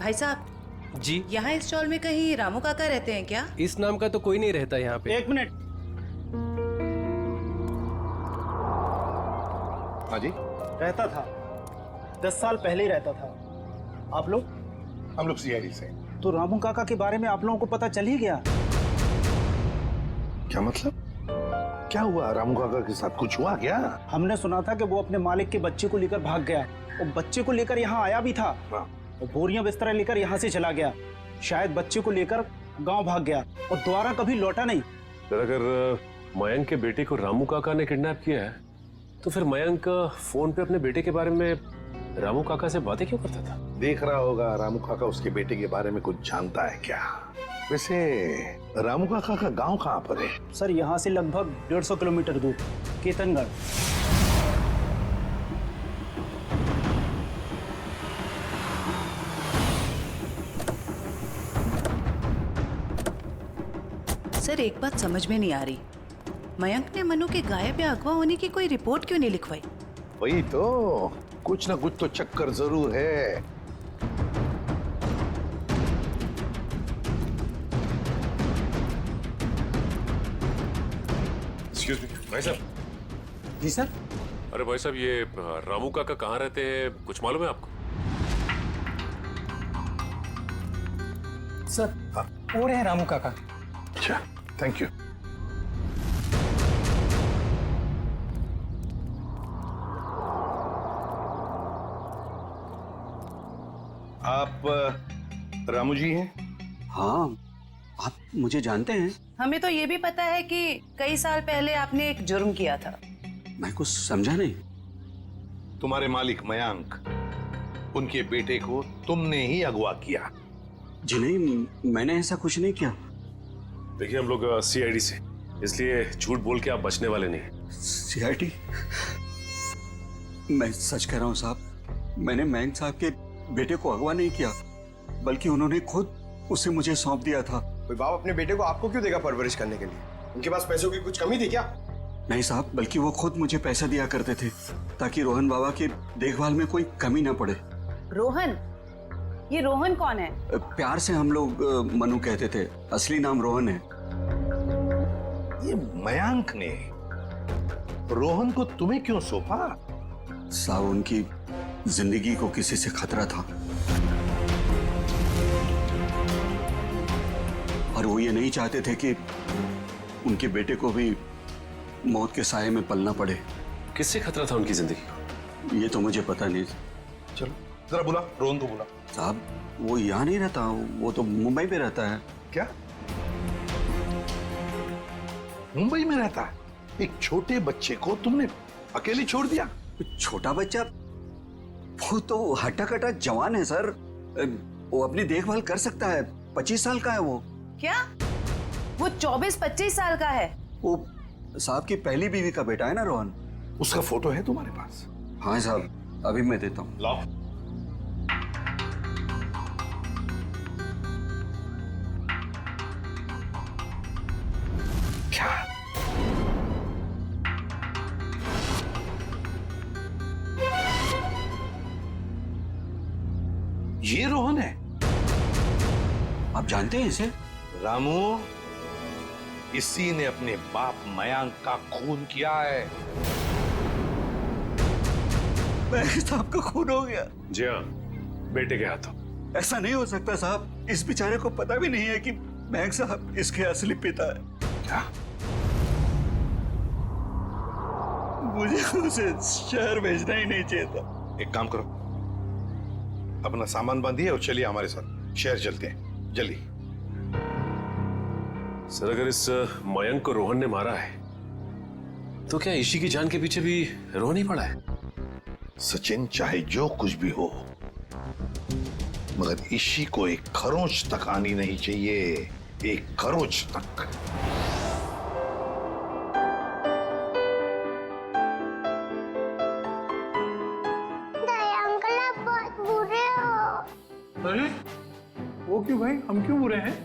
भाई साहब जी, यहाँ इस स्टॉल में कहीं रामू काका रहते हैं क्या? इस नाम का तो कोई नहीं रहता यहाँ पे। एक मिनट। हाँ जी, रहता था, 10 साल पहले ही रहता था। आप लोग? हम लोग सीआईडी से। तो रामू काका के बारे में आप लोगों को पता चल ही गया। क्या मतलब? क्या हुआ? रामू काका के साथ कुछ हुआ क्या? हमने सुना था कि वो अपने मालिक के बच्चे को लेकर भाग गया है और बच्चे को लेकर यहाँ आया भी था और बोरियां बिस्तर लेकर यहाँ से चला गया। शायद बच्चे को लेकर गांव भाग गया और दोबारा कभी लौटा नहीं। सर, अगर मयंक के बेटे को रामू काका ने किडनैप किया है तो फिर मयंक फोन पे अपने बेटे के बारे में रामू काका से बातें क्यों करता था? देख रहा होगा रामू काका उसके बेटे के बारे में कुछ जानता है क्या? वैसे रामू काका का गांव कहाँ पर है? सर, यहाँ से लगभग 150 किलोमीटर दूर, केतनगढ़। सर एक बात समझ में नहीं आ रही, मयंक ने मनु के गायब या अगवा होने की कोई रिपोर्ट क्यों नहीं लिखवाई? वही तो, कुछ ना कुछ तो चक्कर जरूर है। एक्सक्यूज मी भाई साहब। जी सर। अरे भाई साहब, ये रामू काका कहाँ रहते हैं, कुछ मालूम है आपको? सर, वो रहे रामू काका। अच्छा, थैंक यू। आप रामू जी हैं? हाँ, आप मुझे जानते हैं? हमें तो ये भी पता है कि कई साल पहले आपने एक जुर्म किया था। मैं कुछ समझा नहीं। तुम्हारे मालिक मयंक, उनके बेटे को तुमने ही अगवा किया। जी नहीं, मैंने ऐसा कुछ नहीं किया। देखिए, हम लोग सीआईडी से, इसलिए झूठ बोल के आप बचने वाले नहीं। सीआईडी? मैं सच कह रहा हूँ साहब, मैंने मयंक साहब के बेटे को अगवा नहीं किया, बल्कि उन्होंने खुद उसे मुझे सौंप दिया था। कोई बाप अपने बेटे को आपको क्यों देगा परवरिश करने के लिए? उनके पास पैसों की कुछ कमी थी क्या? नहीं साहब, बल्कि वो खुद मुझे पैसा दिया करते थे ताकि रोहन बाबा की देखभाल में कोई कमी ना पड़े। रोहन? ये रोहन कौन है? प्यार से हम लोग मनु कहते थे, असली नाम रोहन है। ये मयंक ने रोहन को तुम्हें क्यों सौंपा? साहब, उनकी जिंदगी को किसी से खतरा था और वो ये नहीं चाहते थे कि उनके बेटे को भी मौत के साए में पलना पड़े। किससे खतरा था उनकी जिंदगी को? ये तो मुझे पता नहीं। चलो जरा बुला, रोहन को बुला। साहब, वो यहाँ नहीं रहता, वो तो मुंबई में रहता है। क्या मुंबई में रहता है? एक छोटे बच्चे को तुमने अकेले छोड़ दिया? छोटा बच्चा? वो तो हट्टा कट्टा जवान है सर, वो अपनी देखभाल कर सकता है। 25 साल का है वो। क्या? वो 24-25 साल का है? वो साहब की पहली बीवी का बेटा है ना रोहन। उसका फोटो है तुम्हारे पास? हाँ साहब, अभी मैं देता हूँ। लाओ। क्या? ये रोहन है? आप जानते हैं इसे? रामू, इसी ने अपने बाप मयंक का खून किया है। मयंक साहब का खून हो गया? जी हाँ, बेटे के हाथों। ऐसा नहीं हो सकता साहब, इस बेचारे को पता भी नहीं है कि मयंक साहब इसके असली पिता है। क्या? मुझे उसे शहर भेजना ही नहीं चाहिए था। एक काम करो, अपना सामान बांधिए और चलिए हमारे साथ, शहर चलते हैं, जल्दी। सर, अगर इस मयंक को रोहन ने मारा है तो क्या इशी की जान के पीछे भी रोहन ही पड़ा है? सचिन, चाहे जो कुछ भी हो, मगर इशी को एक खरोंच तक आनी नहीं चाहिए, एक खरोंच तक। अंकल आप बहुत बुरे हो। अरे वो क्यों भाई, हम क्यों बुरे हैं?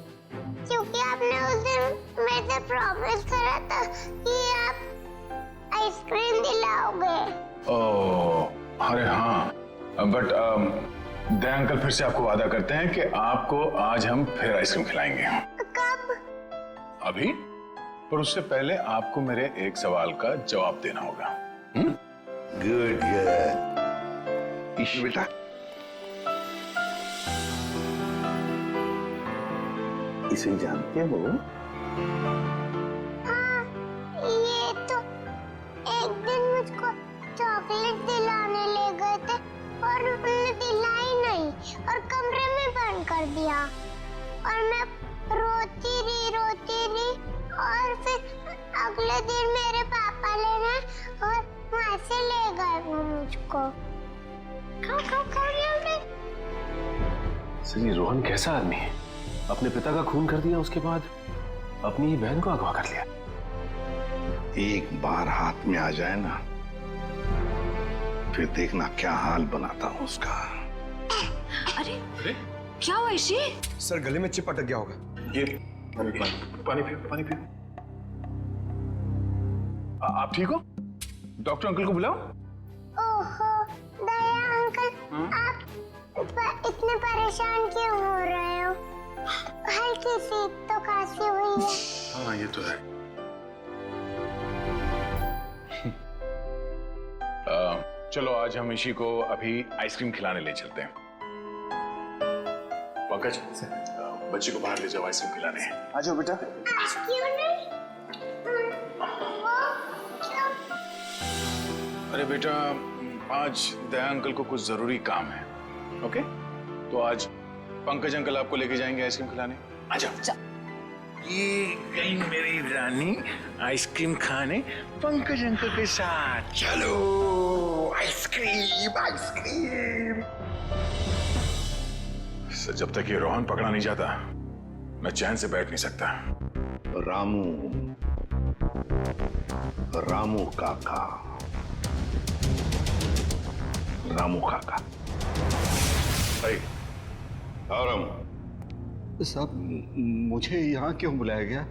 क्योंकि आपने उस दिन मेरे से प्रॉमिस करा था कि आप आइसक्रीम दिलाओगे। ओह, अरे हाँ, बट दया अंकल फिर से आपको वादा करते हैं कि आपको आज हम फिर आइसक्रीम खिलाएंगे। कब? अभी, पर उससे पहले आपको मेरे एक सवाल का जवाब देना होगा। Good good. ईश बेटा, इसे जानते हो? हाँ, ये तो एक दिन मुझको चॉकलेट दिलाने ले गए थे और उन्होंने दिलाई नहीं और कमरे में बंद कर दिया और मैं रोती रही और फिर अगले दिन मेरे पापा लेने और वहाँ से ले गए वो मुझको। सर, ये रोहन कैसा आदमी है? अपने पिता का खून कर दिया, उसके बाद अपनी ही बहन को अगवा कर लिया। एक बार हाथ में आ जाए ना, फिर देखना क्या हाल बनाता हूं उसका। अरे क्या हुआ इशी? सर गले में चिप अटक गया होगा। ये पानी पियो। आप ठीक हो? डॉक्टर अंकल को बुलाओ। ओहो दया अंकल, आप इतने परेशान क्यों हो रहे हो? हल्की सी तो खांसी हुई है। हाँ, ये तो है। चलो आज हम ईशी को अभी आइसक्रीम खिलाने ले चलते हैं। पंकज, बच्चे को बाहर ले जाओ, आइसक्रीम खिलाने हैं। आ जाओ बेटा। क्यों नहीं? वो क्यों? अरे बेटा, आज दया अंकल को कुछ जरूरी काम है। ओके, तो आज पंकज अंकल आपको लेके जाएंगे आइसक्रीम खिलाने। आ जाओ। ये गई मेरी रानी आइसक्रीम खाने पंकज अंकल के साथ। चलो आइसक्रीम। जब तक ये रोहन पकड़ा नहीं जाता, मैं चैन से बैठ नहीं सकता। रामू काका। भाई, और रामू, साहब, मुझे यहाँ क्यों बुलाया गया?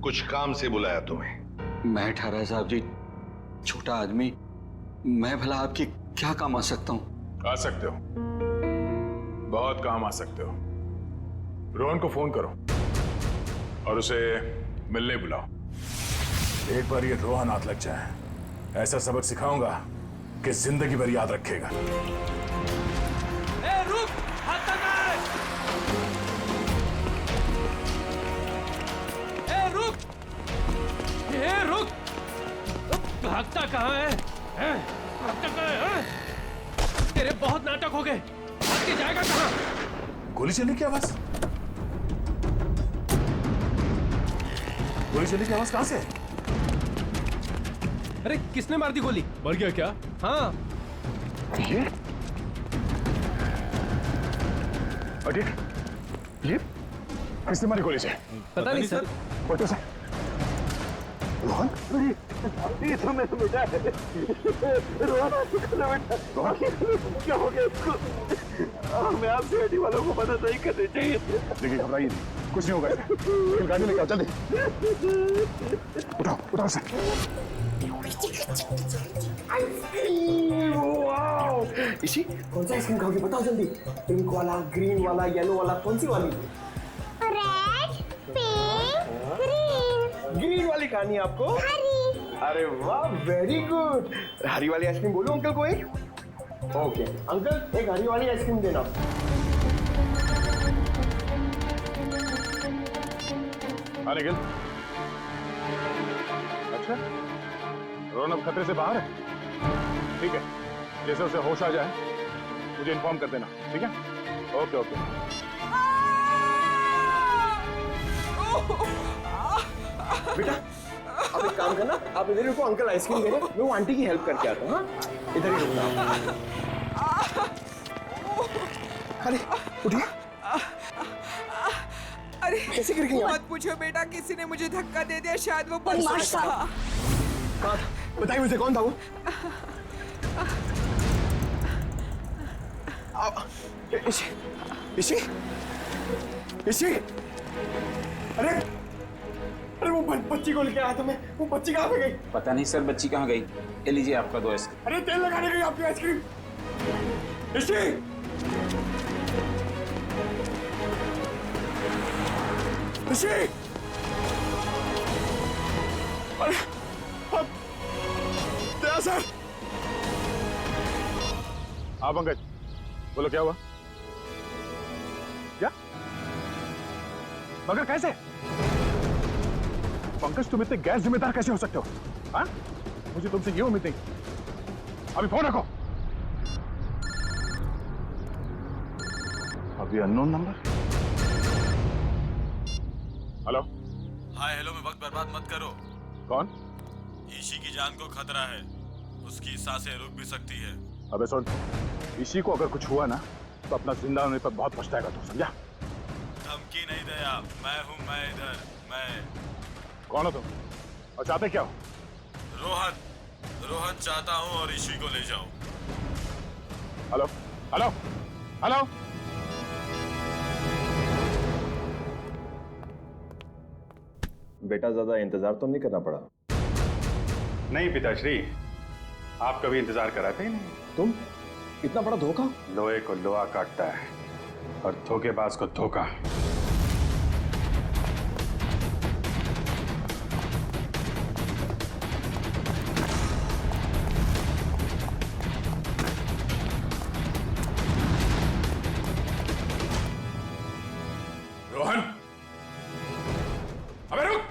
कुछ काम से बुलाया तुम्हें। मैं ठहरा साहब जी, छोटा आदमी, मैं भला आपकी क्या काम आ सकता हूँ? आ सकते हो, बहुत काम आ सकते हो। रोहन को फोन करो और उसे मिलने बुलाओ। एक बार ये रोहन हाथ लग जाए, ऐसा सबक सिखाऊंगा कि जिंदगी भर याद रखेगा। रुक, हाथ रुक। भागता कहाँ है? भागता कहाँ है? तेरे बहुत नाटक हो गए, भाग के जाएगा कहाँ? गोली चलने की आवाज? गोली चलने की आवाज कहां से? अरे किसने मार दी गोली? मर गया क्या? हाँ। ये किसने मारी गोली से? पता नहीं सर। फोटो से रोहन? ये तो मैं बेटा रोहन क्या हो गया इसको? हमें आपसे गाड़ी वालों को मदद नहीं करनी चाहिए। देखिए, घबराइए नहीं, कुछ नहीं होगा इसे। गाड़ी लेके आओ जल्दी। उठाओ उसे। इसी कौन सा आइसक्रीम खाओगे बताओ जल्दी। पिंक वाला, ग्रीन वाला, येलो वाला, कौन सी वाली? Red, pink, green. ग्रीन वाली खानी है आपको? हरी। अरे वाह, वेरी गुड। हरी वाली आइसक्रीम बोलो अंकल को एक। ओके अंकल, एक हरी वाली आइसक्रीम देना। निखिल, अच्छा रोहन अब खतरे से बाहर है? ठीक है, जैसे उसे होश आ जाए मुझे इन्फॉर्म कर देना, ठीक है? Okay okay. बेटा आप एक काम करना, आप इधर रुको, अंकल आइसक्रीम दे रहे हैं, मैं वो आंटी की हेल्प करके आता हूँ। हाँ इधर ही रुकना। अरे उठिए। अरे कैसे गिर गई? मत पूछो बेटा, किसी ने मुझे धक्का दे दिया, शायद वो बदमाश था। कहाँ था? बताइए मुझे, कौन था वो? इसी अरे वो बच्ची को लेके आया था मैं। वो बच्ची कहाँ पे गई? पता नहीं सर, बच्ची कहाँ गई? ये लीजिए आपका 2 आइसक्रीम। अरे तेल लगाने गई आपकी आइसक्रीम। इसी ऋषि अरे दया सर। हाँ पंकज, बोलो क्या हुआ? क्या? मगर कैसे? पंकज तुम इतने गैर जिम्मेदार कैसे हो सकते हो? हाँ? मुझे तुमसे ये उम्मीद नहीं। अभी फोन रखो। अभी unknown number. Hello. Hi hello में वक्त बर्बाद मत करो। कौन? ईशी की जान को खतरा है, उसकी सांसें रुक भी सकती है। अबे सुन, इसी को अगर कुछ हुआ ना तो अपना जिंदा होने पर बहुत पछताएगा तू, समझा? धमकी नहीं दया, मैं हूँ, मैं इधर, मैं। कौन हो तुम और चाहते क्या हो? रोहन चाहता हूँ और ईशी को ले जाओ। Hello hello hello. बेटा ज्यादा इंतजार तो नहीं करना पड़ा? नहीं पिताश्री, आप कभी इंतजार कराते ही नहीं। तुम इतना बड़ा धोखा? लोहे को लोहा काटता है और धोखेबाज को धोखा। रोहन, अबे रुक।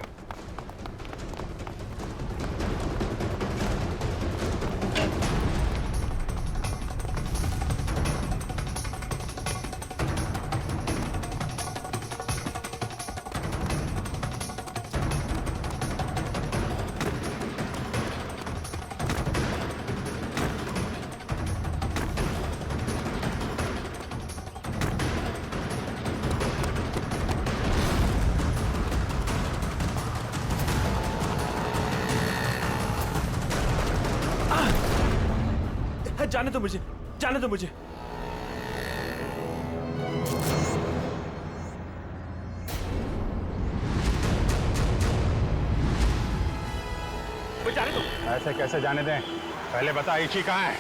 जाने दो मुझे, जाने दो मुझे। जाने दो। ऐसे कैसे जाने दें? पहले बता ईची कहाँ है?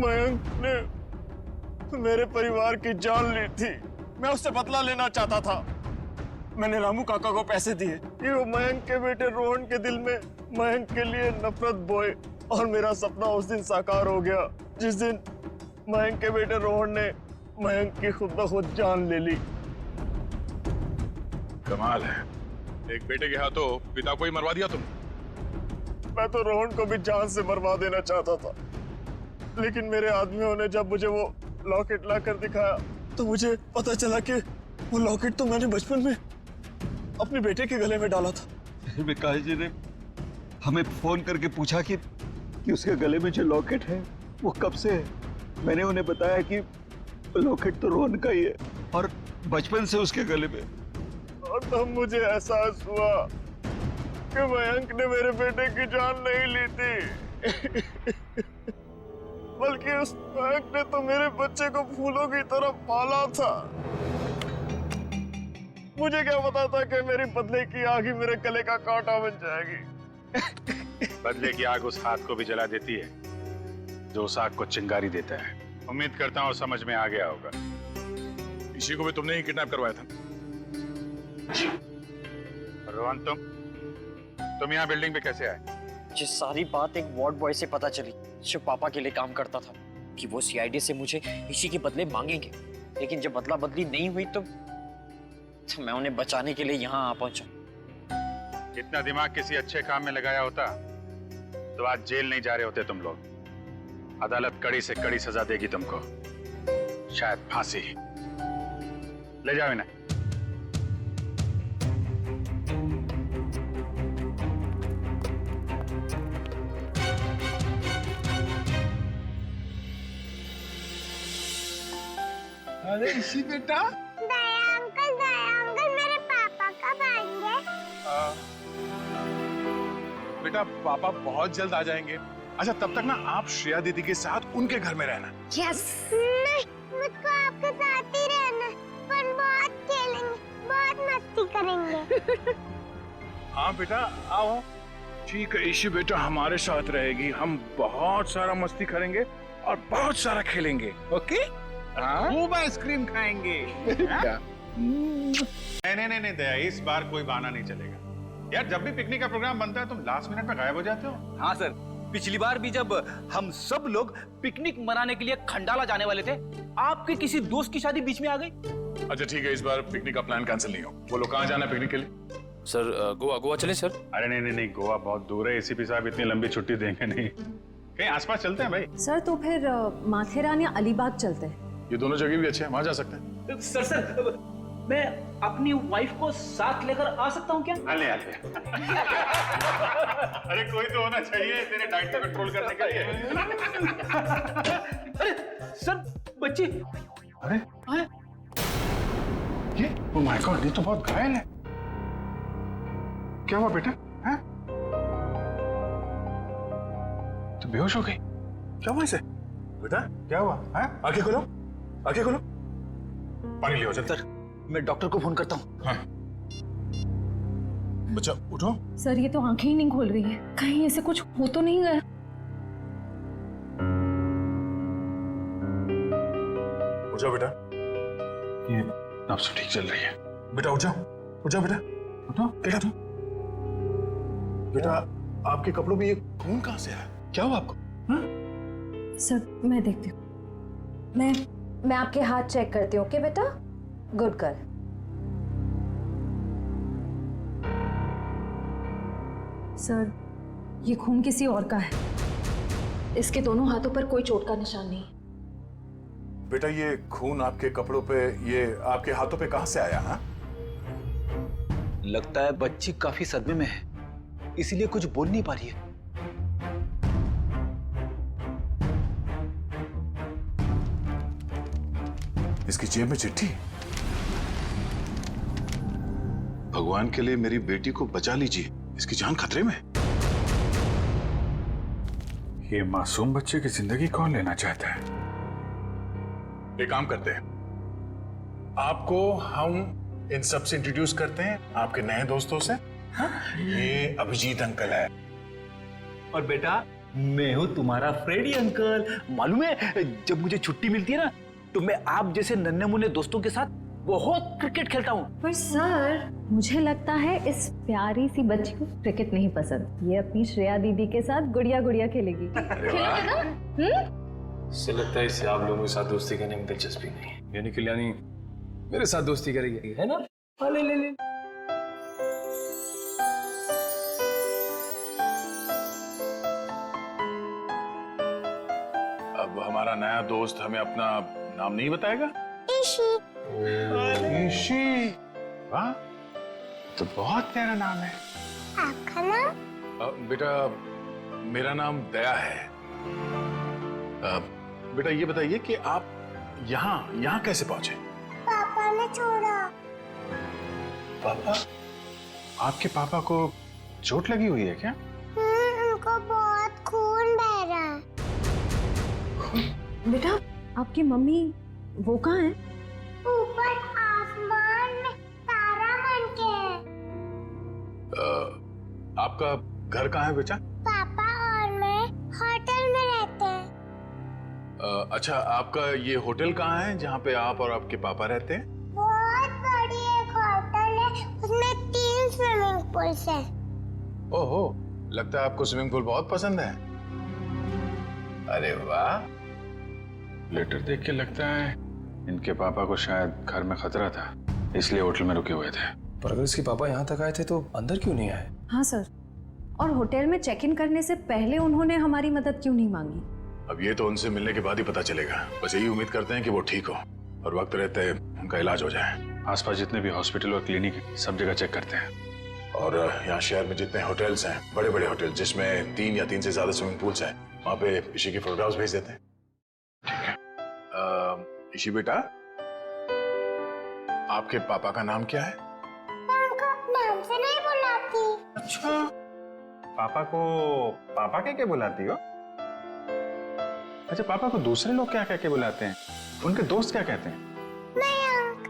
मयंक ने मेरे परिवार की जान ली थी। मैं उससे बदला लेना चाहता था। मैंने रामू काका को पैसे दिए कि वो मयंक के बेटे रोहन के दिल में मयंक के लिए नफरत बोए, और मेरा सपना उस दिन साकार हो गया जिस दिन मयंक के बेटे रोहन ने मयंक की खुद ब खुद जान ले ली। कमाल है, एक बेटे के हाथों पिता को ही मरवा दिया तुम। मैं तो रोहन को भी जान से मरवा देना चाहता था, लेकिन मेरे आदमियों ने जब मुझे वो लॉकेट लाकर दिखाया तो मुझे पता चला कि वो लॉकेट तो मैंने बचपन में अपने बेटे के गले में डाला था। विकास जी ने हमें फोन करके पूछा कि उसके गले में जो लॉकेट है वो कब से है। मैंने उन्हें बताया कि लॉकेट तो रोहन का ही है और बचपन से उसके गले में। और तब मुझे एहसास हुआ कि मयंक ने मेरे बेटे की जान नहीं ली थी बल्कि उस मयंक ने तो मेरे बच्चे को फूलों की तरह पाला था। मुझे क्या पता था कि मेरी बदले की आग ही मेरे गले का कांटा बन जाएगी। बदले की आग उस हाथ को भी जला देती है जो उस आग को चिंगारी देता है। उम्मीद करता हूँ समझ में आ गया होगा। इसी को भी तुमने ही किडनैप करवाया था। रोहन, तुम यहाँ बिल्डिंग पे कैसे आए? ये सारी बात एक वार्ड बॉय से पता चली जो पापा के लिए काम करता था, कि वो सीआईडी से मुझे इसी के बदले मांगेंगे। लेकिन जब बदला बदली नहीं हुई तो मैं उन्हें बचाने के लिए यहाँ आ पहुंचा। इतना दिमाग किसी अच्छे काम में लगाया होता तो आज जेल नहीं जा रहे होते तुम लोग। अदालत कड़ी से कड़ी सजा देगी तुमको, शायद फांसी। ले जाओ इन्हें। अरे इसी बेटा, दया अंकल मेरे पापा कब आएंगे? बेटा पापा बहुत जल्द आ जाएंगे। अच्छा तब तक ना आप श्रेया दीदी के साथ उनके घर में रहना। यस। नहीं, मुझको आपके साथ ही रहना, पर बहुत खेलेंगे, बहुत मस्ती करेंगे। हाँ बेटा आओ। ठीक है ईशी बेटा हमारे साथ रहेगी। हम बहुत सारा मस्ती करेंगे और बहुत सारा खेलेंगे। ओके? खूब आइसक्रीम खाएंगे। नहीं दया, इस बार कोई बहाना नहीं चलेगा। यार जब भी पिकनिक का प्रोग्राम बनता है तुम लास्ट मिनट में गायब हो जाते हो। हाँ सर, पिछली बार भी जब हम सब लोग पिकनिक मनाने के लिए खंडाला जाने वाले थे, आपके किसी दोस्त की शादी बीच में आ गई। अच्छा ठीक है, इस बार पिकनिक का प्लान कैंसिल नहीं हो। बोलो कहाँ जाना पिकनिक के लिए? सर गोवा चले सर। अरे नहीं गोवा बहुत दूर है। एसीपी साहब इतनी लंबी छुट्टी देंगे नहीं। कहीं आसपास चलते हैं भाई। सर तो फिर माथेरान या अलीबाग चलते हैं। ये दोनों जगह भी अच्छे हैं, वहां जा सकते हैं। सर मैं अपनी वाइफ को साथ लेकर आ सकता हूँ क्या? आले। अरे कोई तो होना चाहिए तेरे डाइट को कंट्रोल करने के लिए। अरे सर बच्ची। अरे ये ओह माय गॉड, ये तो बहुत घायल है। क्या हुआ बेटा? हैं? तो बेहोश हो गई? क्या हुआ इसे? बेटा क्या हुआ? हैं? आंखें खोलो, आंखें खोलो। पानी लियो जल्दी। सर मैं डॉक्टर को फोन करता हूँ। हाँ। बच्चा उठो। सर ये तो आंखें ही नहीं खोल रही है, कहीं ऐसे कुछ हो तो नहीं गया? उठ जाओ बेटा, ये नब्ज ठीक चल रही है। बेटा उठ जाओ बेटा, उठो। क्या था बेटा? आपके कपड़ों में ये खून कहाँ से आया? क्या हुआ आपको? हाँ? सर मैं देखती हूँ। मैं आपके हाथ चेक करती हूँ। ओके बेटा, गुड गर्ल। सर ये खून किसी और का है, इसके दोनों हाथों पर कोई चोट का निशान नहीं। बेटा ये खून आपके कपड़ों पे, ये आपके हाथों पे कहाँ से आया? हाँ? लगता है बच्ची काफी सदमे में है, इसीलिए कुछ बोल नहीं पा रही है। इसकी जेब में चिट्ठी। भगवान के लिए मेरी बेटी को बचा लीजिए, इसकी जान खतरे में। ये मासूम बच्चे की जिंदगी कौन लेना चाहता है? एक काम करते हैं, आपको हम इन सब से इंट्रोड्यूस करते हैं, आपके नए दोस्तों से। ये अभिजीत अंकल है। और बेटा मैं हूँ तुम्हारा फ्रेडी अंकल। मालूम है जब मुझे छुट्टी मिलती है ना तो मैं आप जैसे नन्हे मुन्ने दोस्तों के साथ बहुत क्रिकेट खेलता हूँ। पर सर मुझे लगता है इस प्यारी सी बच्ची को क्रिकेट नहीं पसंद। ये अपनी श्रेया दीदी के साथ गुड़िया गुड़िया खेलेगी। खेलोगे ना? इससे लगता है इसे आप लोगों के साथ दोस्ती करने में दिलचस्पी नहीं, यानी कल्याणी मेरे साथ दोस्ती करेगी, है ना? ले ले ले। अब हमारा नया दोस्त हमें अपना नाम नहीं बताएगा? ईशी। ईशी, वाह, तो बहुत प्यारा नाम है। आपका नाम? बेटा मेरा नाम दया है। बेटा ये बताइए कि आप यहाँ कैसे पहुंचे? पापा ने छोड़ा। पापा? आपके पापा को चोट लगी हुई है क्या? उनको बहुत खून बह रहा है। बेटा आपकी मम्मी वो कहाँ है? ऊपर आसमान में तारा बन के है। आपका घर कहाँ है बेटा? पापा और मैं होटल में रहते हैं। अच्छा, आपका ये होटल कहाँ है जहाँ पे आप और आपके पापा रहते हैं? बहुत बड़ी एक होटल है, उसमें 3 स्विमिंग पूल्स हैं। ओहो, लगता है आपको स्विमिंग पूल बहुत पसंद है। अरे वाह, लेटर देख के लगता है इनके पापा को शायद घर में खतरा था, इसलिए होटल में रुके हुए थे। पर अगर इसके पापा यहाँ तक आए थे तो अंदर क्यों नहीं आए? हाँ सर, और होटल में चेक इन करने से पहले उन्होंने हमारी मदद क्यों नहीं मांगी? अब ये तो उनसे मिलने के बाद ही पता चलेगा। बस यही उम्मीद करते हैं कि वो ठीक हो और वक्त रहते उनका इलाज हो जाए। आसपास जितने भी हॉस्पिटल और क्लिनिक हैं, सब जगह चेक करते हैं। और यहाँ शहर में जितने होटल्स हैं, बड़े बड़े होटल जिसमें 3 या 3 से ज्यादा स्विमिंग पूल्स हैं, वहाँ पे ईशी की फोटोग्राफ्स भेज देते हैं। ठीक है। ईशी बेटा, आपके पापा का नाम क्या है? उनको नाम से नहीं बुलाती। अच्छा, पापा को पापा क्या बुलाती हो? अच्छा, पापा को दूसरे लोग क्या कह के बुलाते हैं? उनके दोस्त क्या कहते हैं? मयंक।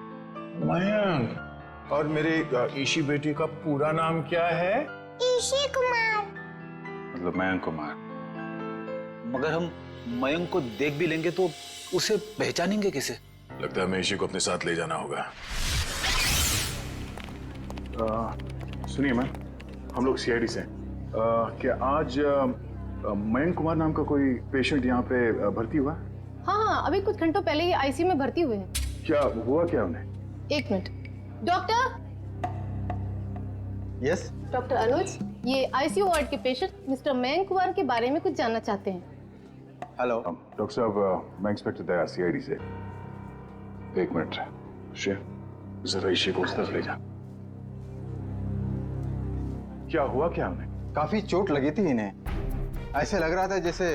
मयंक। और मेरे ईशी बेटी का पूरा नाम क्या है? ईशी कुमार। मतलब मयंक कुमार। मगर हम मयंक को देख भी लेंगे तो उसे पहचानेंगे कैसे? लगता है हमें ईशी को अपने साथ ले जाना होगा। सुनिए मैम, हम लोग सीआईडी से हैं। क्या आज मयंक कुमार नाम का कोई पेशेंट यहाँ पे भर्ती हुआ? हाँ, अभी कुछ घंटों पहले ही आईसीयू में भर्ती हुए हैं। क्या हुआ क्या उन्हें? 1 मिनट। डॉक्टर। यस डॉक्टर अनुज, ये आईसीयू वार्ड के पेशेंट मिस्टर मयंक कुमार के बारे में कुछ जानना चाहते हैं। हेलो डॉक्टर साहब, मैं इंस्पेक्टर दया सीआईडी से। 1 मिनट, जरा ईशी को उस तरफ ले जा। क्या हुआ क्या उन्हें? काफी चोट लगी थी इन्हें। ऐसे लग रहा था जैसे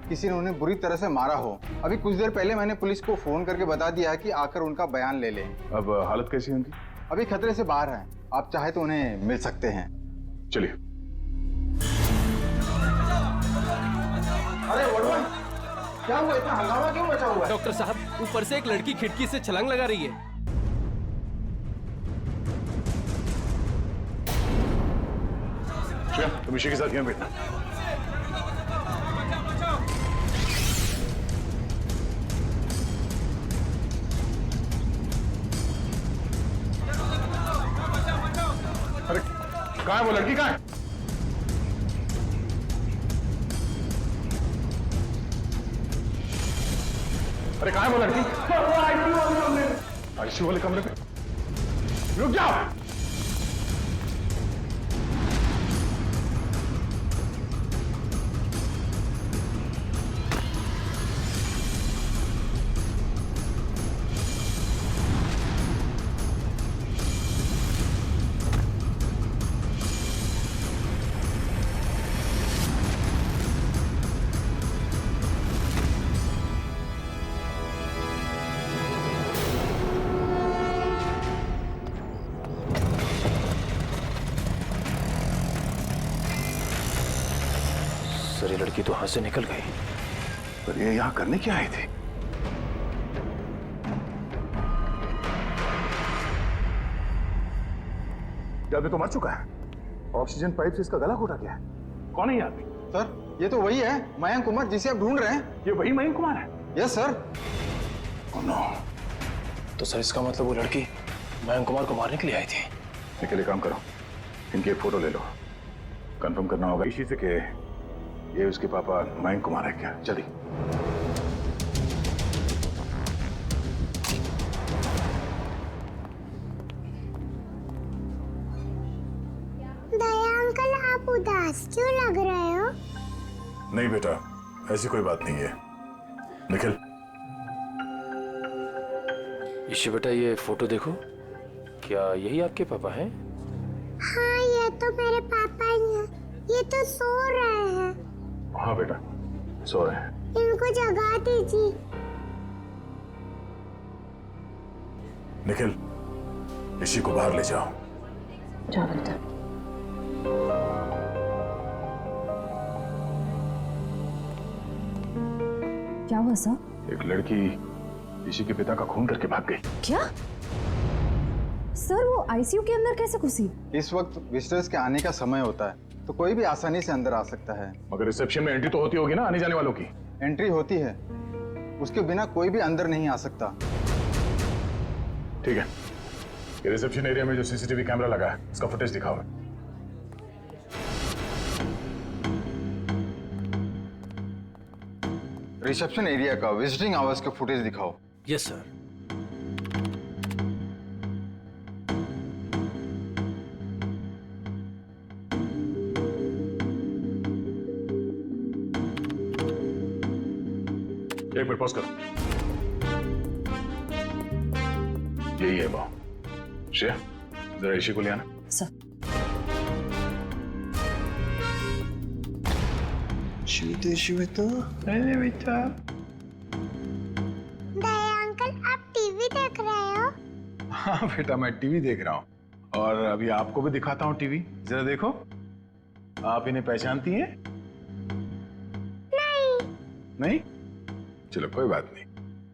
किसी ने उन्हें बुरी तरह से मारा हो। अभी कुछ देर पहले मैंने पुलिस को फोन करके बता दिया कि आकर उनका बयान ले लें। अब हालत कैसी है उनकी? अभी खतरे से बाहर है, आप चाहे तो उन्हें मिल सकते हैं। चलिए। अरे वरुण, क्या हुआ? इतना हंगामा क्यों मचा हुआ है? डॉक्टर साहब, ऊपर से एक लड़की खिड़की से छलांग लगा रही है। तुम ईशी के साथ यहाँ बैठना। अरे कहाँ है वो लड़की? कहाँ है? अरे कहाँ है वो लड़की? आईसीयू वाले कमरे पे। रुक जाओ। सर, ये लड़की तो हाथ से निकल गई। पर ये यहाँ करने क्या आए थे? आदमी तो मर चुका है। ऑक्सीजन पाइप से इसका गला घोटा गया है। कौन है ये आदमी? सर, ये तो वही है मयंक कुमार जिसे आप ढूंढ रहे हैं। ये वही मयंक कुमार है? Yes sir. तो सर इसका मतलब वो लड़की मयंक कुमार को मारने के लिए आई थी। निखिल, एक काम करो, इनकी एक फोटो ले लो, कंफर्म करना होगा इसी से कि ये उसके पापा मयंक कुमार है क्या। जल्दी। दया अंकल, आप उदास क्यों लग रहे हो? नहीं बेटा, ऐसी कोई बात नहीं है। निखिल, ईशी बेटा ये फोटो देखो, क्या यही आपके पापा हैं? हाँ, ये तो मेरे पापा ही हैं। ये तो सो रहे हैं। हाँ बेटा, सो रहे हैं। इनको जगा दीजिए। निखिल, इसी को बाहर ले जाओ। जाओ बेटा। क्या हुआ सर? एक लड़की इसी के पिता का खून करके भाग गई। क्या सर, वो आईसीयू के अंदर कैसे घुसी? इस वक्त विजिटर्स के आने का समय होता है, तो कोई भी आसानी से अंदर आ सकता है। मगर रिसेप्शन में एंट्री तो होती होगी ना आने जाने वालों की। एंट्री होती है, उसके बिना कोई भी अंदर नहीं आ सकता। ठीक है, ये रिसेप्शन एरिया में जो सीसीटीवी कैमरा लगा है उसका फुटेज दिखाओ। रिसेप्शन एरिया का विजिटिंग आवर्स का फुटेज दिखाओ। Yes sir. एक मिनट पॉज करो। यही है वो। श्रेया, जरा इशी को ले आना। सर। दया अंकल, आप टीवी देख रहे हो? हाँ बेटा, मैं टीवी देख रहा हूँ और अभी आपको भी दिखाता हूँ टीवी। जरा देखो, आप इन्हें पहचानती हैं? नहीं? चलो कोई बात नहीं।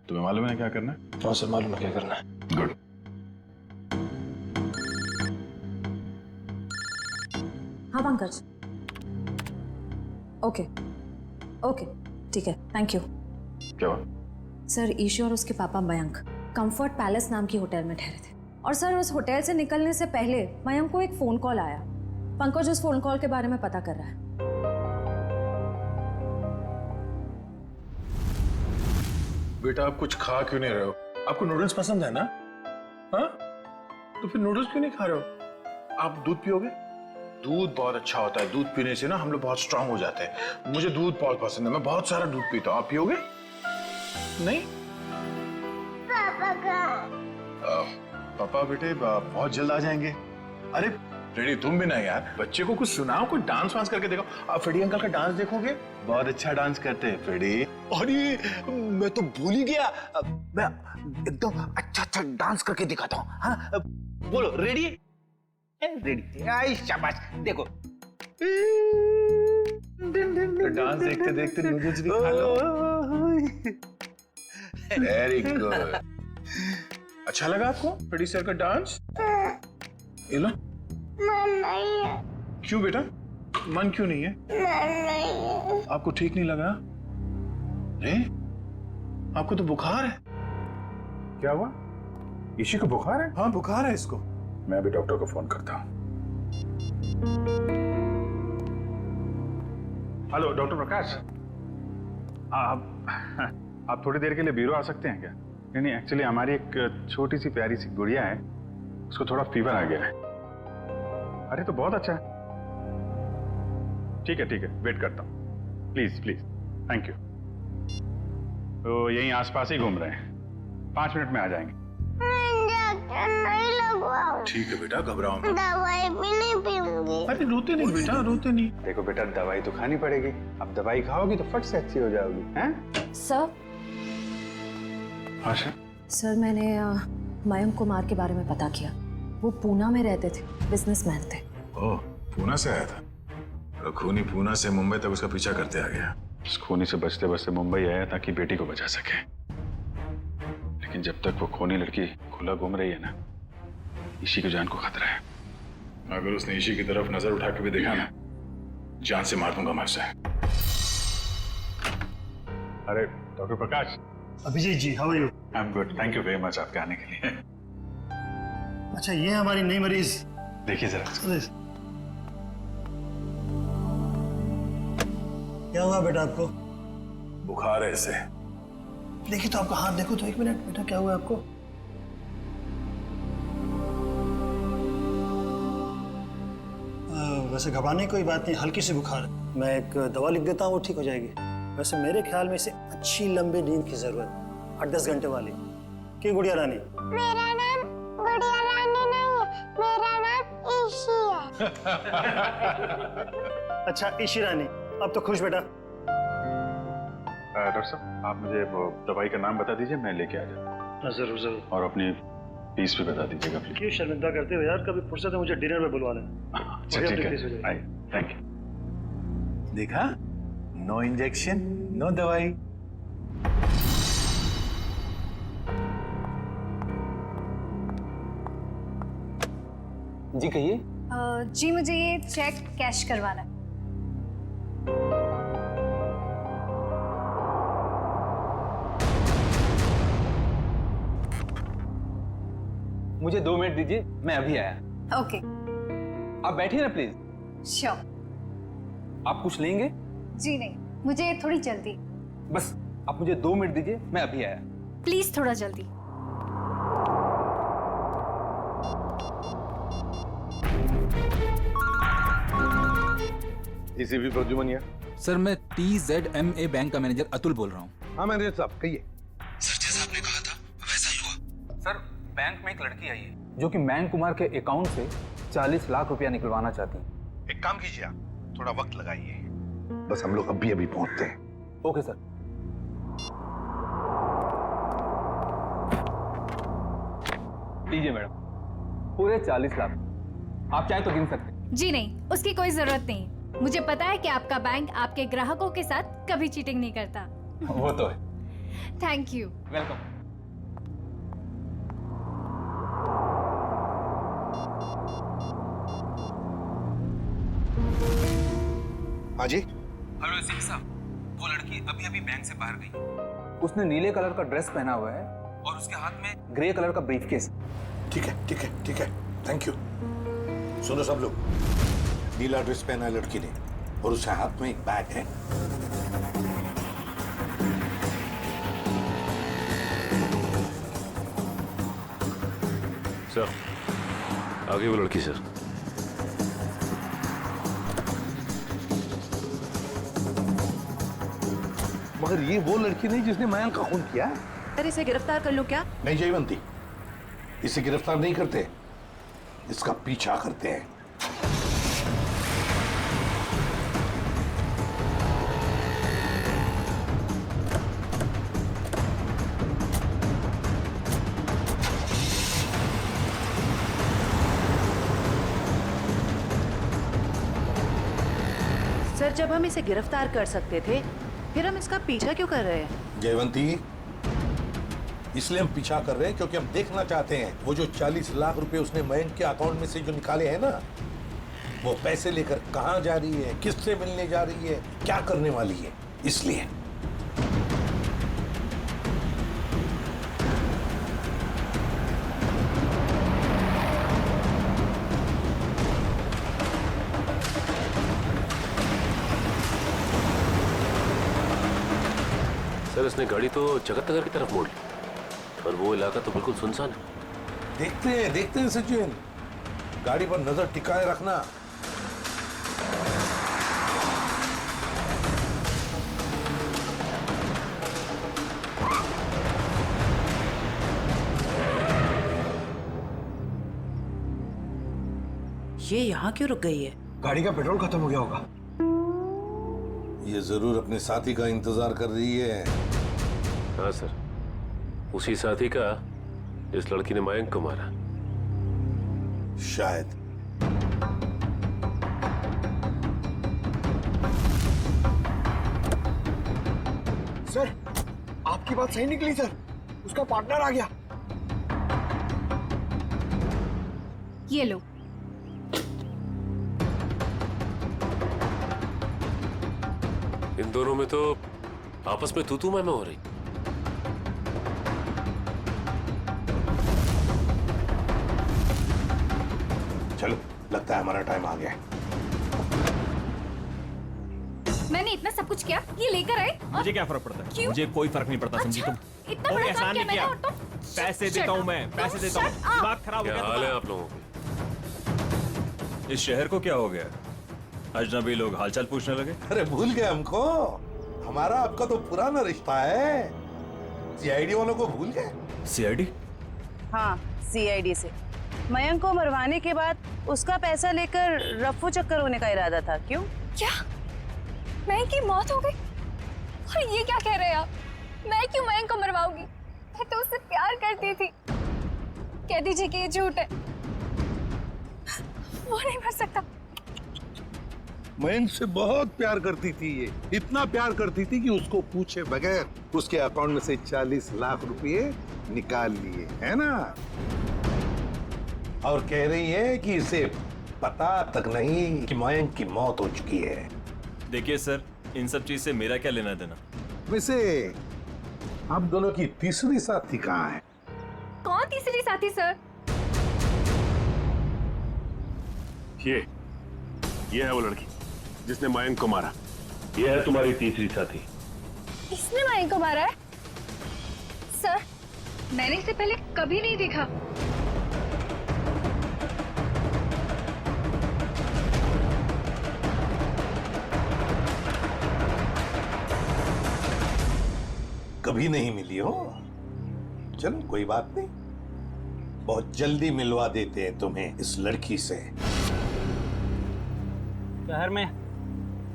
तुम्हें मालूम है क्या करना है? हाँ सर, मालूम है क्या करना है। गुड। हाँ पंकज। ओके ओके, ठीक है, थैंक यू। क्या हुआ? सर, ईशी और उसके पापा मयंक कंफर्ट पैलेस नाम की होटल में ठहरे थे और सर उस होटल से निकलने से पहले मयंक को एक फोन कॉल आया। पंकज उस फोन कॉल के बारे में पता कर रहा है। बेटा, आप कुछ खा क्यों नहीं रहे हो? आपको नूडल्स पसंद है ना? हाँ, तो फिर नूडल्स क्यों नहीं खा रहे हो? आप दूध पियोगे? दूध बहुत अच्छा होता है। दूध पीने से ना हम लोग बहुत स्ट्रांग हो जाते हैं। मुझे दूध बहुत पसंद है, मैं बहुत सारा दूध पीता हूँ। आप पियोगे? नहीं? पापा कहाँ? पापा बेटे बहुत जल्द आ जाएंगे। अरे फ्रेडी, तुम भी ना यार, बच्चे को कुछ सुनाओ, कुछ डांस वांस करके देखो। आप फ्रेडी अंकल का डांस देखोगे, बहुत अच्छा डांस करते हैं फ्रेडी। अरे मैं तो भूल ही गया, मैं एकदम अच्छा डांस करके दिखाता हूँ। हाँ बोलो, रेडी? रेडी? आई शाबाश, देखो। डांस देखते देखते नूडल्स भी खा लो। Very good. अच्छा लगा आपको फ्रेडी सर का डांस? ये लो। मन नहीं है। क्यों बेटा, मन क्यों नहीं है? मन नहीं है। आपको ठीक नहीं लगा? नहीं? आपको तो बुखार है। क्या हुआ? इसी को बुखार है? हाँ, बुखार है इसको। मैं अभी डॉक्टर को फोन करता हूँ। हेलो डॉक्टर प्रकाश, आप थोड़ी देर के लिए ब्यूरो आ सकते हैं क्या? नहीं, एक्चुअली हमारी एक छोटी सी प्यारी सी गुड़िया है, उसको थोड़ा फीवर आ गया है। अरे तो बहुत अच्छा है। ठीक है, वेट करता हूँ। Please please, thank you. तो यहीं आसपास ही घूम रहे हैं, 5 मिनट में आ जाएंगे। नहीं लगवाओ। ठीक है बेटा, घबराओ मत। दवाई भी नहीं पीऊंगी। अरे रोते नहीं बेटा, रोते नहीं। देखो बेटा, दवाई तो खानी पड़ेगी। अब दवाई खाओगी तो फट से अच्छी हो जाओगी। हैं? सर। आशा? सर, मैंने मयंक कुमार के बारे में पता किया। वो पूना में रहते थे, बिजनेसमैन थे। ओह, पूना से आया था? तो खूनी पूना से मुंबई तक उसका पीछा करते आ गया। उस खूनी से बचते बचते मुंबई आया ताकि बेटी को बचा सके। लेकिन जब तक वो खूनी लड़की खुला घूम रही है ना, ईशी की जान को खतरा है। अगर उसने ईशी की तरफ नजर उठा के भी देखा ना, जान से मार दूंगा मैं उसे। अरे doctor Prakash. Abhijit ji, how are you? I am good, thank you very much आपके आने के लिए। अच्छा, ये है हमारी नई मरीज। देखिए जरा। क्या हुआ बेटा आपको? बुखार है इसे। देखिए तो आपका हाथ देखो तो, एक मिनट बेटा, क्या हुआ आपको? वैसे घबराने की कोई बात नहीं, हल्की सी बुखार है। मैं एक दवा लिख देता हूँ, वो ठीक हो जाएगी। वैसे मेरे ख्याल में इसे अच्छी लंबी नींद की जरूरत, 8-10 घंटे वाली। क्यों गुड़िया रानी? मेरा नाम गुड़िया रानी नहीं है, मेरा नाम ईशी है। अच्छा ईशी रानी, अब तो खुश बेटा। डॉक्टर साहब, आप मुझे वो दवाई का नाम बता दीजिए, मैं लेके आ जाता हूँ। जरूर जरूर। और अपनी फीस भी बता दीजिएगा प्लीज। क्यों शर्मिंदा करते हो यार, कभी फुर्सत है मुझे डिनर में बुलवा लेना। अच्छा ठीक है, थैंक यू। देखा, नो इंजेक्शन नो दवाई। जी कहिए। जी मुझे ये चेक कैश करवाना है। मुझे 2 मिनट दीजिए, मैं अभी आया। ओके। आप बैठिए ना प्लीज। श्योर। आप कुछ लेंगे? जी नहीं, मुझे थोड़ी जल्दी। बस आप मुझे 2 मिनट दीजिए, मैं अभी आया। प्लीज थोड़ा जल्दी। एसीपी प्रद्युमन। सर मैं TZMA बैंक का मैनेजर अतुल बोल रहा हूँ। हाँ मैनेजर साहब कहिए। सर जैसा आपने कहा था वैसा ही हुआ। सर बैंक में एक लड़की आई है जो कि मैंग कुमार के अकाउंट से 40 लाख रुपया निकलवाना चाहती है। एक काम कीजिए, आप थोड़ा वक्त लगाइए, बस हम लोग अभी पहुंचते हैं। Okay sir. लीजिए मैडम, पूरे 40 लाख। आप चाहे तो गिन सकते हैं। जी नहीं, उसकी कोई जरूरत नहीं। मुझे पता है कि आपका बैंक आपके ग्राहकों के साथ कभी चीटिंग नहीं करता। वो तो है। Thank you. वेलकम। हाँ जी। हेलो सिंह साहब, वो लड़की अभी अभी बैंक से बाहर गई। उसने नीले कलर का ड्रेस पहना हुआ है और उसके हाथ में ग्रे कलर का ब्रीफकेस। ठीक है ठीक है ठीक है, थैंक यू। सुनो सब लोग, नीला ड्रेस पहना है लड़की ने और उसके हाथ में एक बैग है। सर आगे वो लड़की सर। मगर ये वो लड़की नहीं जिसने मयंक का खून किया है। सर इसे गिरफ्तार कर लूं क्या? नहीं जयवंती, इसे गिरफ्तार नहीं करते, इसका पीछा करते हैं। सर जब हम इसे गिरफ्तार कर सकते थे फिर हम इसका पीछा क्यों कर रहे हैं? जयवंती, इसलिए हम पीछा कर रहे हैं क्योंकि हम देखना चाहते हैं वो जो 40 लाख रुपए उसने मयंक के अकाउंट में से जो निकाले हैं ना, वो पैसे लेकर कहां जा रही है, किससे मिलने जा रही है, क्या करने वाली है, इसलिए। सर इसने गाड़ी तो जगत नगर की तरफ मोड़ ली और वो इलाका तो बिल्कुल सुनसान है। देखते हैं सचिन, गाड़ी पर नजर टिकाए रखना। ये यहाँ क्यों रुक गई है? गाड़ी का पेट्रोल खत्म हो गया होगा। ये जरूर अपने साथी का इंतजार कर रही है। हाँ सर, उसी साथी का जिस लड़की ने मयंक को मारा। शायद। सर आपकी बात सही निकली सर, उसका पार्टनर आ गया। ये लो। इन दोनों में तो आपस में तू मैं हो रही। चलो, लगता है हमारा टाइम आ गया है। मैंने इतना सब कुछ किया, ये लेकर आए और मुझे क्या फर्क पड़ता है? क्यों? मुझे कोई फर्क नहीं पड़ता, समझी तुम? इतना कोई बड़ा एहसान काम किया नहीं मैंने किया। और तुम पैसे देता हूँ मैं, पैसे देता हूँ। दिमाग खराब हो क्या गया हाल है तुम्हारा? आप लोगों के? इस शहर को क्या हो गया? अजनबी लोग हालचाल पूछने लगे। अरे भूल गए हमको? हमारा आपका तो पुराना रिश्ता है। सीआईडी वालों को भूल गए? सीआईडी? हाँ, सीआईडी से। मयंक को मरवाने के बाद उसका पैसा लेकर रफू चक्कर होने का इरादा था। क्यों? क्या मयंक की मौत हो गई? और ये क्या कह रहे हैं आप? मैं क्यों मयंक को मरवाऊंगी? मैं तो उससे प्यार करती थी। कह दीजिए कि ये झूठ है। वो नहीं मर सकता। मयंक से बहुत प्यार करती थी ये, इतना प्यार करती थी कि उसको पूछे बगैर उसके अकाउंट में से 40 लाख रुपए निकाल लिए, है ना? और कह रही है कि इसे पता तक नहीं कि मयंक की मौत हो चुकी है। देखिए सर, इन सब चीज से मेरा क्या लेना देना? वैसे आप दोनों की तीसरी साथी कहाँ है? कौन तीसरी साथी सर? ये है वो लड़की जिसने मयंक को मारा। ये है तुम्हारी तीसरी साथी। इसने मयंक को मारा है? सर, मैंने इसे पहले कभी नहीं देखा। कभी नहीं मिली हो? चलो कोई बात नहीं, बहुत जल्दी मिलवा देते हैं तुम्हें इस लड़की से। शहर में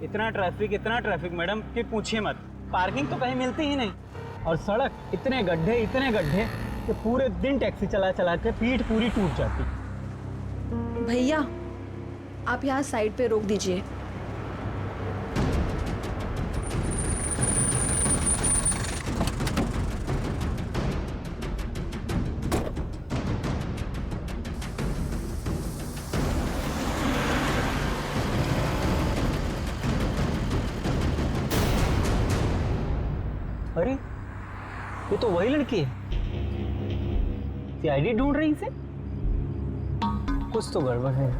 इतना ट्रैफिक मैडम कि पूछिए मत। पार्किंग तो कहीं मिलती ही नहीं, और सड़क इतने गड्ढे कि पूरे दिन टैक्सी चला चला के पीठ पूरी टूट जाती। भैया, आप यहाँ साइड पे रोक दीजिए। अरे, ये तो वही लड़की है। सीआईडी ढूंढ रही इसे? कुछ तो गड़बड़ है।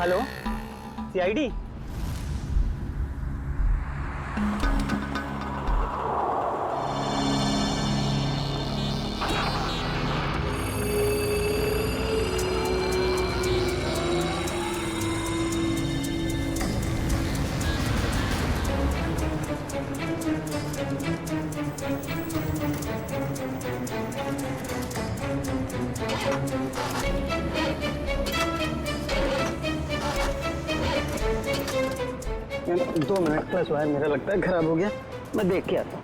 Hello, CID? दो मिनट प्लस वायर मेरा लगता है खराब हो गया, मैं देख के आता हूँ।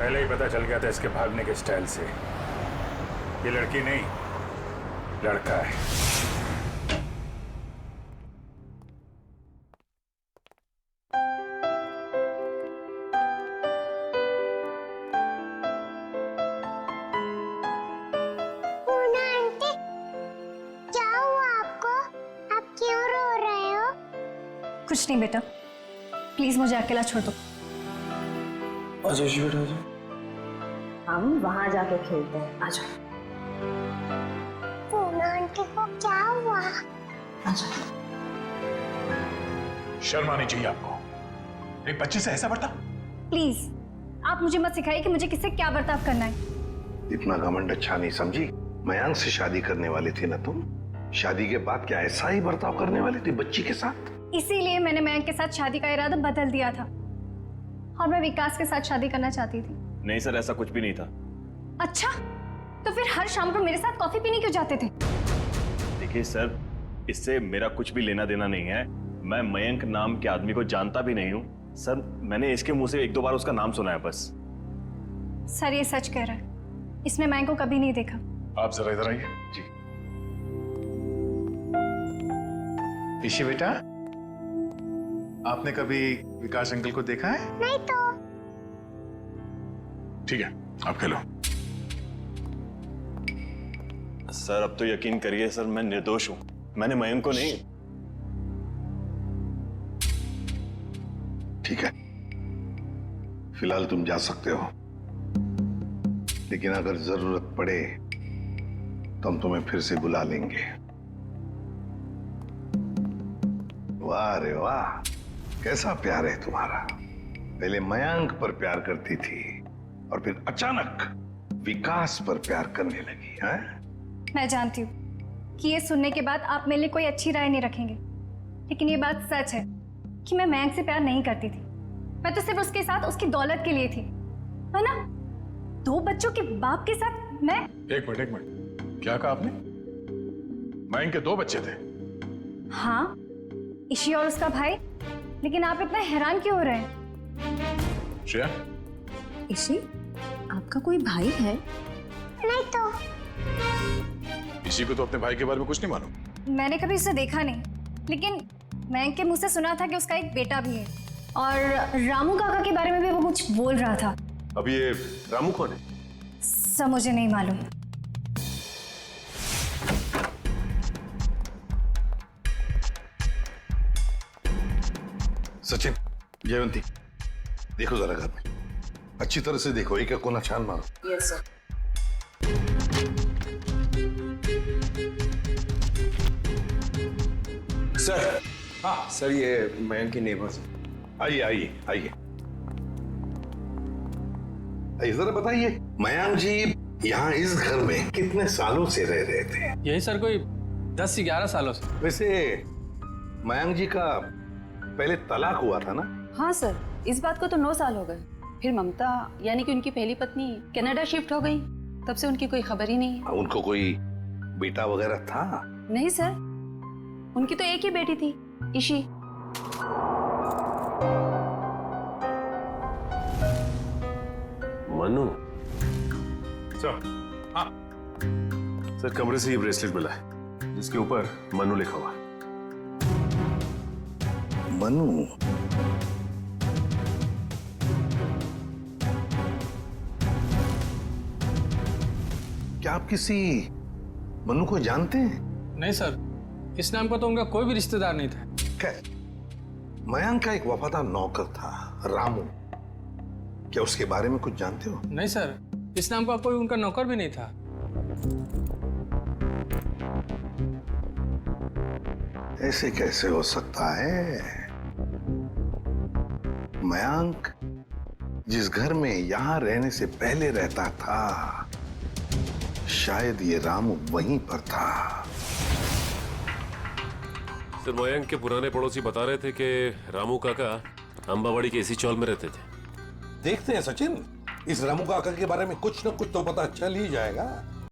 पहले ही पता चल गया था इसके भागने के स्टाइल से। ये लड़की नहीं, लड़का है। पूना आंटी, क्या हुआ आपको? आप क्यों रो रहे हो? कुछ नहीं बेटा, प्लीज मुझे अकेला छोड़ दो। आजाशी बेटा आजा। हम वहां जाके खेलते हैं, आ जाओ। पूना आंटी को क्या हुआ? शर्म आनी चाहिए आपको, एक बच्चे से ऐसा बर्ताव। प्लीज आप मुझे मत सिखाइए कि मुझे किससे क्या बर्ताव करना है। इतना घमंड अच्छा नहीं समझी। मयांक से शादी करने वाली थी ना तुम? शादी के बाद क्या ऐसा ही बर्ताव करने वाली थी बच्ची के साथ? इसीलिए मैंने मयंक के साथ शादी का इरादा बदल दिया था और मैं विकास के साथ शादी करना चाहती थी। नहीं सर, ऐसा कुछ भी नहीं था। अच्छा, तो फिर हर शाम को मेरे साथ कॉफी पीने क्यों जाते थे? देखिए सर, इससे मेरा कुछ भी लेना देना नहीं है। मैं मयंक नाम के आदमी को जानता भी नहीं हूँ सर। मैंने इसके मुंह से 1-2 बार उसका नाम सुना है बस। सर ये सच कह रहा है, इसने मयंक को कभी नहीं देखा। आप जरा इधर आइए जी। ईशी बेटा, आपने कभी विकास अंकल को देखा है? नहीं तो। ठीक है, आप खेलो। सर अब तो यकीन करिए सर, मैं निर्दोष हूँ। मैंने मयंक को नहीं। ठीक है, फिलहाल तुम जा सकते हो, लेकिन अगर जरूरत पड़े तो हम तुम्हें फिर से बुला लेंगे। वाह रे वाह, कैसा प्यार है तुम्हारा। पहले मयंक पर प्यार करती थी और फिर अचानक विकास पर प्यार करने लगी है? मैं जानती हूँ कि ये सुनने के बाद आप मेरे लिए कोई अच्छी राय नहीं रखेंगे, लेकिन ये बात सच है कि मैं मयंक से प्यार नहीं करती थी। मैं तो सिर्फ उसके साथ उसकी दौलत के लिए थी, है ना? 2 बच्चों के बाप के साथ मैं। एक मिनट, क्या कहा आपने? मयंक के 2 बच्चे थे? हाँ, ईशी और उसका भाई। लेकिन आप इतना हैरान क्यों हो रहे हैं? श्रेया, ईशी, आपका कोई भाई है? नहीं तो। इसी को तो अपने भाई के बारे में कुछ नहीं मालूम? मैंने कभी उसे देखा नहीं, लेकिन मयंक के मुंह से सुना था कि उसका एक बेटा भी है और रामू काका के बारे में भी वो कुछ बोल रहा था। अब ये रामू कौन है? सब मुझे नहीं मालूम। सचिन, जयवंती, देखो जरा घर में अच्छी तरह से देखो, एक कोना छान मारो। Yes sir. सर, हाँ सर, ये मयंक की नेबर्स। आइए आइए आइए, जरा बताइए, मयंक जी यहाँ इस घर में कितने सालों से रह रहे थे? यही सर कोई 10 से 11 सालों से। वैसे मयंक जी का पहले तलाक हुआ था ना? हाँ सर, इस बात को तो 9 साल हो गए। फिर ममता यानी कि उनकी पहली पत्नी कनाडा शिफ्ट हो गई, तब से उनकी कोई खबर ही नहीं है। उनको कोई बेटा वगैरह था? नहीं सर, उनकी तो एक ही बेटी थी, ईशी। मनु सर। हाँ सर, कमरे से ये ब्रेसलेट मिला है जिसके ऊपर मनु लिखा हुआ है। मनु? क्या आप किसी मनु को जानते हैं? नहीं सर, इस नाम का तो उनका कोई भी रिश्तेदार नहीं था। खैर, मयंक का एक वफादार नौकर था, रामू। क्या उसके बारे में कुछ जानते हो? नहीं सर, इस नाम का कोई उनका नौकर भी नहीं था। ऐसे कैसे हो सकता है? मयंक जिस घर में यहां रहने से पहले रहता था, शायद ये रामू वहीं पर था। सर, मयंक के पुराने पड़ोसी बता रहे थे कि रामू काका अंबावाड़ी के इसी चौल में रहते थे। देखते हैं सचिन, इस रामू काका के बारे में कुछ न कुछ तो पता चल ही जाएगा।